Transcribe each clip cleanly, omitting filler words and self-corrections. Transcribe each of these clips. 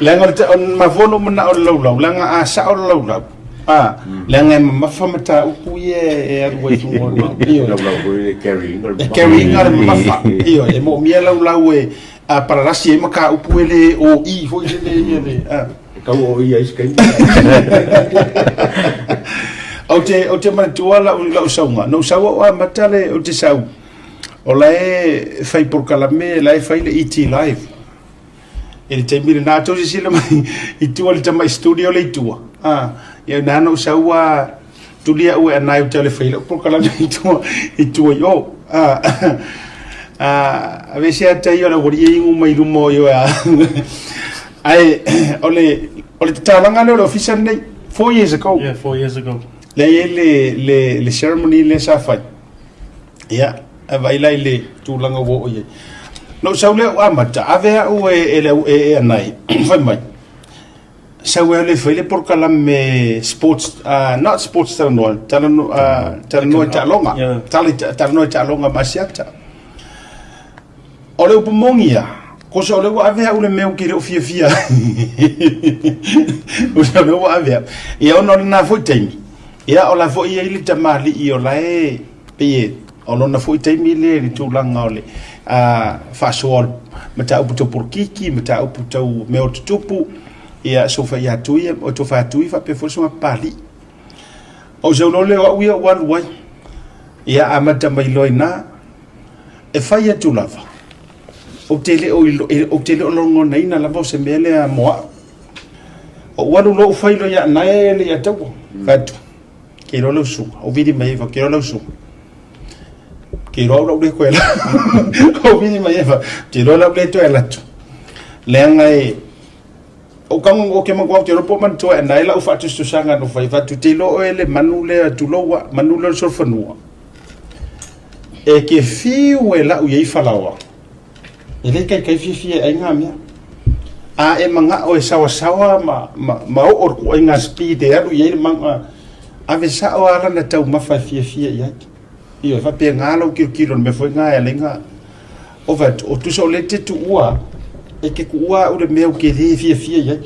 Langa on mavono mana o lau langa asa o lau langa mafamata upuye e arwai tungo iyo lau carrying ar mafa iyo e mo mia lau e a pararasi e maka upuele o I foi le kau o ia iskai o te mana tuala o lau saunga no sawa o matale o te sau o lai fai por kalame lai fai le ET live ele te mire na to sila mai I tua le tama studio le tua ia nano sawa tulia o ana o tele fai por kalame I tua yo a veces ata yo la wori ingu mai rumo yo ai ole talanga le official nei 4 years ago. Yeah, 4 years ago. Le ceremony le safai. Yeah, vai lai le tulanga wo ye. No saule o amata ave o e anai. Vai mai. Saule le foi le por kalame sports not sports talano talonga. Talano talonga Asiata. Ole upomongia. Koso le wa ave o le meu ki le ofia. O sa le wa ave. Ia ono na foi taimi. Ia o la foi ile tamali I o la e pe ono na foi taimi le tulanga ole fa soal mata uputo por kiki mata uputo meu tupu ia sofa ia tui o to fa tui fa pe fo so pali o se no le wa wai ia amata mai loina e fai e tulava o tele o longo nei na lava se mele a moa o wanu lo fai lo ya na ele ya tau fatu ke lo su o vidi mai fa ke lo su ke lo le ko ela o vidi mai fa ke lo le to ela tu lenga e o kang o ke mo ko te ro po man to na ela o fatu stu sanga no fai fatu te lo ele manule tu lo wa manule so fanua e ke fiu ela u ye falawa ele kai fifi ai ngamia a e manga o sawa ma o ko inga speed e aru ye manga ave sa o ala na tau mafa fifi ia io fa pe ngalo kilo me foi nga elenga o va o tu so lete tu ua e ke ua o le meu ke fifi ia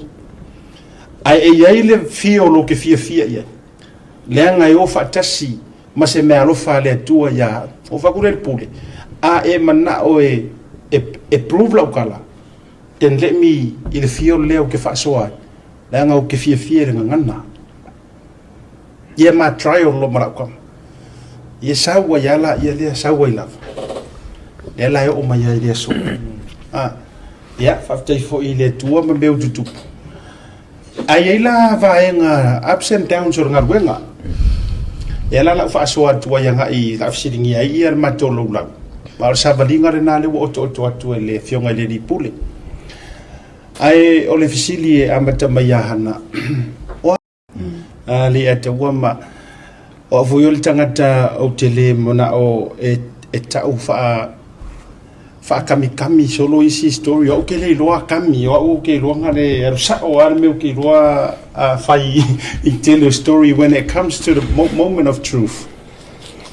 ai e ia le fio lo ke fifi ia le nga yo fa tasi ma se me alo fa le tua ya o fa kure pule a e mana o e prove la kala ten let me il fio leo ke fa soa la nga o ke fifi nga ngana ye ma trial lo mara kom ye sawa yala ye le sawa ila le la o ma ye le so ya fa te fo ile tua ma meu tutu ai la va nga ups and downs or nga wenga ela la fa soa tua yanga I la fsiringi ai er matolo la ma Savaliga le na le o to atu le fionga le di pule ai o le fisili e amata mai hana le ata wama o voyol tangata o tele mona o e tau fa kami solo isi story o ke le loa kami o ke loa ngale sa o arme o ke loa fai I tell a story when it comes to the moment of truth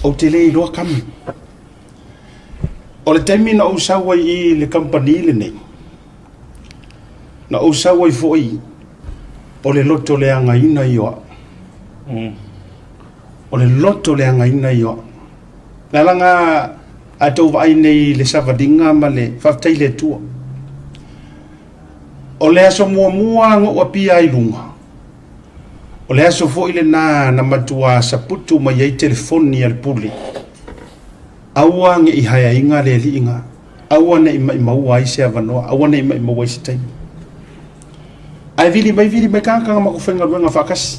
o tele loa kami o le taimi na usawa I le company le nei na usawa I foi o le loto le anga ina ioa o le loto le anga ina ioa na langa a tau vai nei le Savaliga ma le whaftai le tua o le aso mua ngo a pia I lunga o le aso foi le na matua saputu ma iei telefoni al puli aua nge I haya inga le li inga aua ne ima maua I se avanoa aua ne ima maua I se taimi ai vili mai kanga ma ko fenga luenga whakasi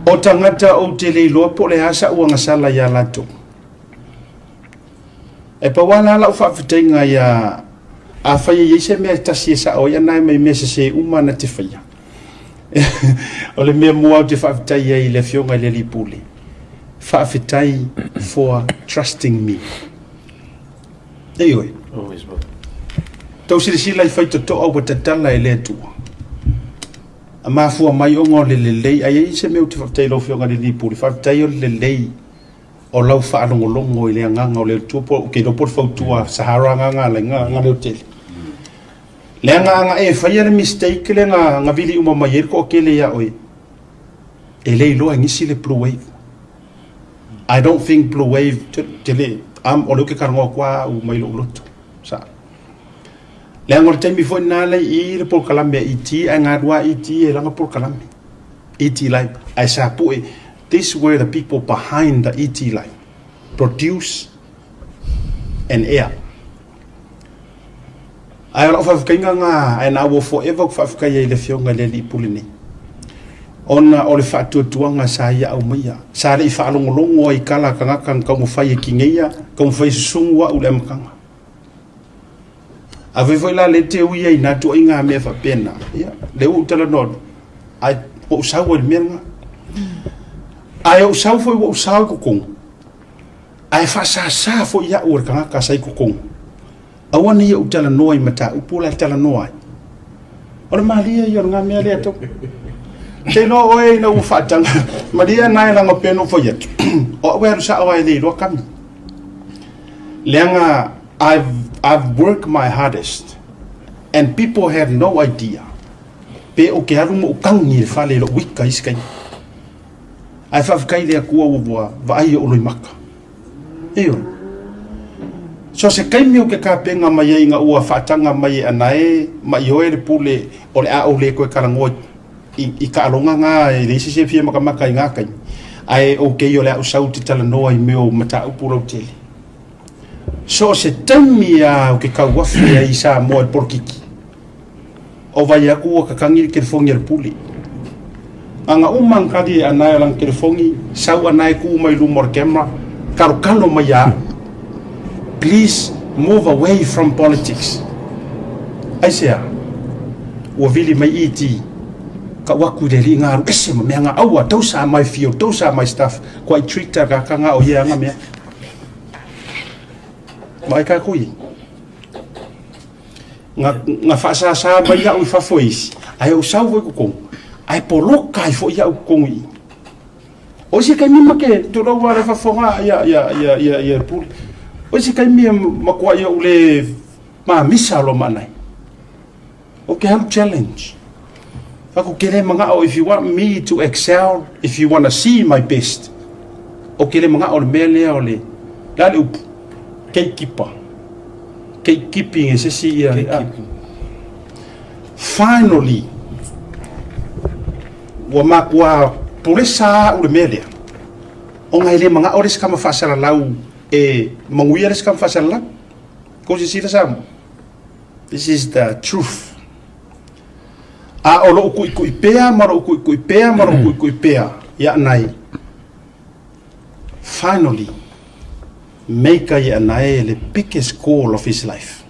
o tangata o te le loa po le asa ua ngasala ya lato e pa wala la ufa fitenga ya a fai ye se me tasi sa o ya nai mai me se uma na te fai o le me mua te fa fitai ye le fionga le li pule fa fitai for trusting me anyway Always will. tau sila I fai to au tatala e le tua a mafua mai ongo le lei ai se me uti fatai lo fionga le li pule fa fitai o le lei o lau fa longo I le nganga o le tupo ke do por fautua Sahara nganga le nganga le hotel Le nga e fai le mistake le nga vili uma mai ko kele ya oi. E le lo ngisi le blue wave. I don't think blue wave tele am o lo ke karango kwa u mai lo loto. Sa. Le ngor temi fo na le I le por kalambe iti nga dua iti e langa por kalambe. Iti line I sa pu e this were the people behind the ET line produce and air. I love of Kinganga and I will forever Fafkaya the Fionga Lady Pulini. On all the fat to Tuanga Saya Umia. Sari Falong Long or Kala Kangakan come fire Kingea, come face Sungwa Ulemkanga. Avevola lete we not doing a me for pena. Yeah, they will tell a nod. I saw with Mirna. I saw for what saw kung. I fasa sa for ya or Kanaka say kung. I want to tell a noy mata, upula tell a noy. Or Maria, you're not merely at all. They know way no fatang. Maria nine on a pen for yet. Or where shall I lead or come? Lenga, I've worked my hardest, and people have no idea. Pe o ke aru mo kangi fale lo wika iskai. Ai fa kai le ku o vai o lo maka. Eo. So se kai mi o ke ka penga mai nga ua fatanga mai anae mai o le pule o le a o le ko karango I ka longa nga le se fie maka maka nga kai. Ai o ke yo le o sauti tala no ai me o mata upuro tele. So se tami o ke ka wafi ai sa mo e porkiki. O vai aku o kakangi ke fongi le puli. Anga umang kadi anai lang ke fongi sau anai ku mai lu mor kemra kalo mai ya. Please move away from politics. I say, o vili mai iti ka waku de ringa ese me nga awa tosa my feel tosa my stuff quite treater ka kanga o ye nga me. Mai ka kui. Nga fasa sa ba ya u fa fois. Ai o sau vo ko. Ai poloka ai fo ya u kongi. O se kai mi make to ro wa fa fonga ya pul. O se kai mi makwa ya ule ma misa lo manai. Okay, have challenge. Ako kele mga o if you want me to excel, if you want to see my best. O kele mga o mele o le. Dale up. Gatekeeper. Gatekeeping is a finally, wamakwa pulesa ule mele. O ngaile mga oras kama fasala lau manguyeres kama fasala. Kasi sila sa this is the truth. A olo ku ipea maro ku ipea maro ku ipea ya nai. Finally, make ya nai the biggest goal of his life.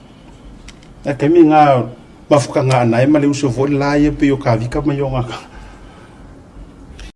Na kami nga mafuka nga nai male uso vo la ye pe yo ka vika mayonga.